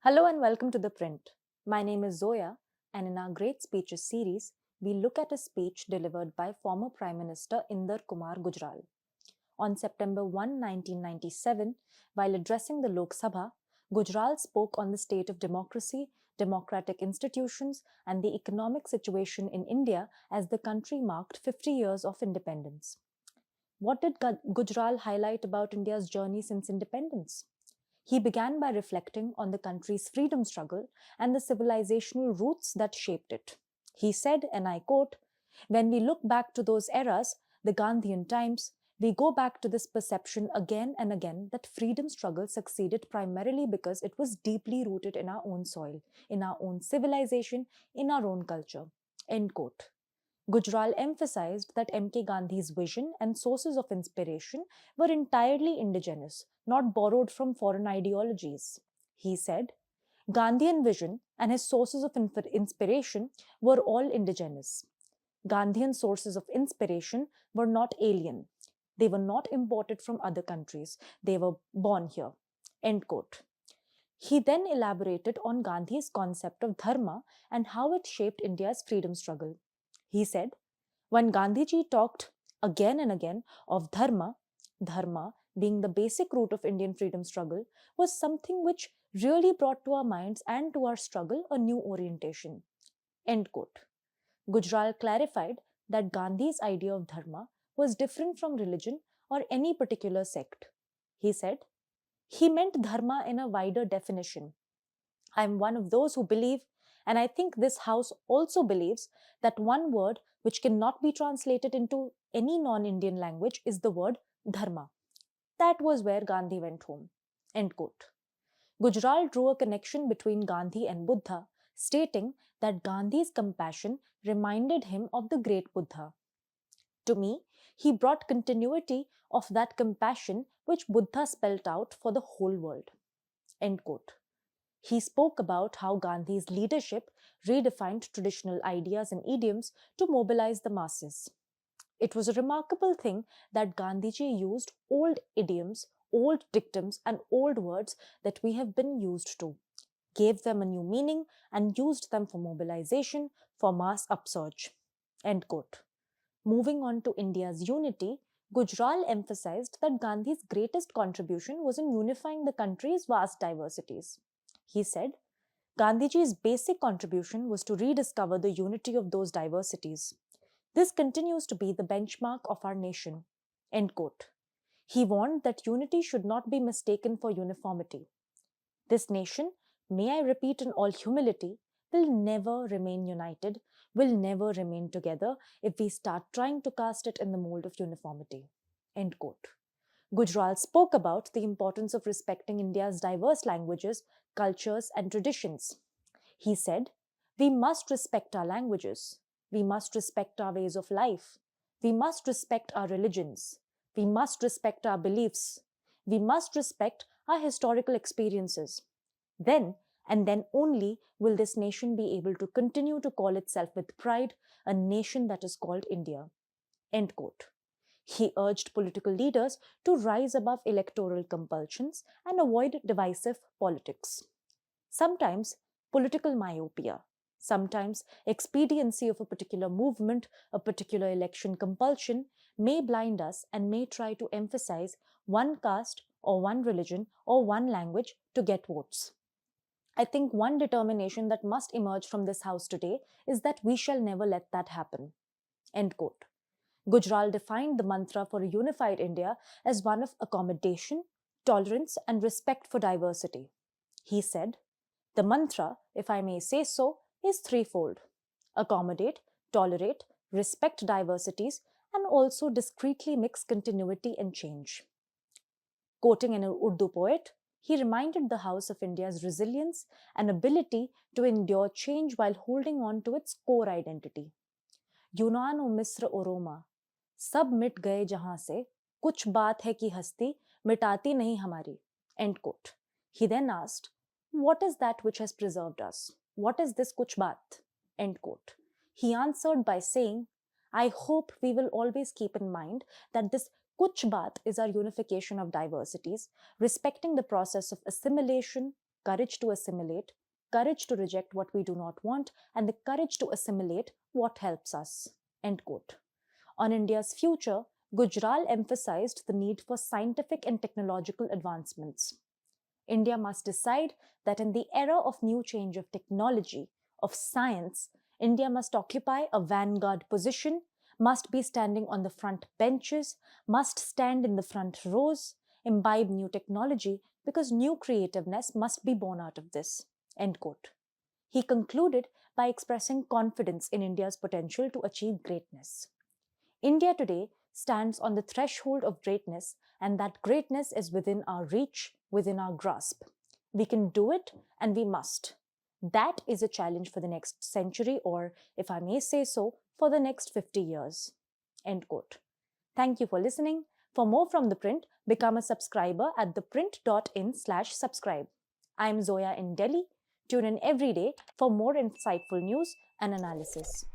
Hello and welcome to ThePrint. My name is Zoya, and in our Great Speeches series, we look at a speech delivered by former Prime Minister Inder Kumar Gujral. On September 1, 1997, while addressing the Lok Sabha, Gujral spoke on the state of democracy, democratic institutions, and the economic situation in India as the country marked 50 years of independence. What did Gujral highlight about India's journey since independence? He began by reflecting on the country's freedom struggle and the civilizational roots that shaped it. He said, and I quote, "When we look back to those eras, the Gandhian times, we go back to this perception again and again that freedom struggle succeeded primarily because it was deeply rooted in our own soil, in our own civilization, in our own culture." End quote. Gujral emphasized that M.K. Gandhi's vision and sources of inspiration were entirely indigenous, not borrowed from foreign ideologies. He said, Gandhian vision and his sources of inspiration were all indigenous. Gandhian sources of inspiration were not alien. They were not imported from other countries. They were born here. End quote. He then elaborated on Gandhi's concept of dharma and how it shaped India's freedom struggle. He said, when Gandhiji talked again and again of dharma being the basic root of Indian freedom struggle, was something which really brought to our minds and to our struggle a new orientation. End quote. Gujral clarified that Gandhi's idea of dharma was different from religion or any particular sect. He said, he meant dharma in a wider definition. I am one of those who believe, and I think this house also believes, that one word which cannot be translated into any non-Indian language is the word dharma. That was where Gandhi went home. End quote. Gujral drew a connection between Gandhi and Buddha, stating that Gandhi's compassion reminded him of the great Buddha. To me, he brought continuity of that compassion which Buddha spelt out for the whole world. End quote. He spoke about how Gandhi's leadership redefined traditional ideas and idioms to mobilize the masses. It was a remarkable thing that Gandhiji used old idioms, old dictums, and old words that we have been used to, gave them a new meaning, and used them for mobilization, for mass upsurge. End quote. Moving on to India's unity, Gujral emphasized that Gandhi's greatest contribution was in unifying the country's vast diversities. He said, Gandhiji's basic contribution was to rediscover the unity of those diversities. This continues to be the benchmark of our nation. End quote. He warned that unity should not be mistaken for uniformity. This nation, may I repeat in all humility, will never remain united, will never remain together if we start trying to cast it in the mold of uniformity. End quote. Gujral spoke about the importance of respecting India's diverse languages, cultures, and traditions. He said, we must respect our languages. We must respect our ways of life. We must respect our religions. We must respect our beliefs. We must respect our historical experiences. Then, and then only, will this nation be able to continue to call itself with pride a nation that is called India. End quote. He urged political leaders to rise above electoral compulsions and avoid divisive politics. Sometimes political myopia, sometimes expediency of a particular movement, a particular election compulsion may blind us and may try to emphasize one caste or one religion or one language to get votes. I think one determination that must emerge from this house today is that we shall never let that happen. End quote. Gujral defined the mantra for a unified India as one of accommodation, tolerance, and respect for diversity. He said, the mantra, if I may say so, is threefold: accommodate, tolerate, respect diversities, and also discreetly mix continuity and change. Quoting an Urdu poet, he reminded the House of India's resilience and ability to endure change while holding on to its core identity. यूनान ओ मिस्र ओ रोमा सब मिट गए जहां से, कुछ बात है कि हस्ती मिटाती नहीं हमारी. End quote. He then asked, what is that which has preserved us? What is this kuch baat? End quote. He answered by saying, I hope we will always keep in mind that this kuch baat is our unification of diversities, respecting the process of assimilation, courage to assimilate, courage to reject what we do not want, and the courage to assimilate what helps us. End quote. On India's future, Gujral emphasized the need for scientific and technological advancements. India must decide that in the era of new change of technology, of science, India must occupy a vanguard position, must be standing on the front benches, must stand in the front rows, imbibe new technology, because new creativeness must be born out of this. End quote. He concluded by expressing confidence in India's potential to achieve greatness. India today stands on the threshold of greatness, and that greatness is within our reach, within our grasp. We can do it, and we must. That is a challenge for the next century, or, if I may say so, for the next 50 years. End quote. Thank you for listening. For more from The Print, become a subscriber at theprint.in/subscribe. I'm Zoya in Delhi. Tune in every day for more insightful news and analysis.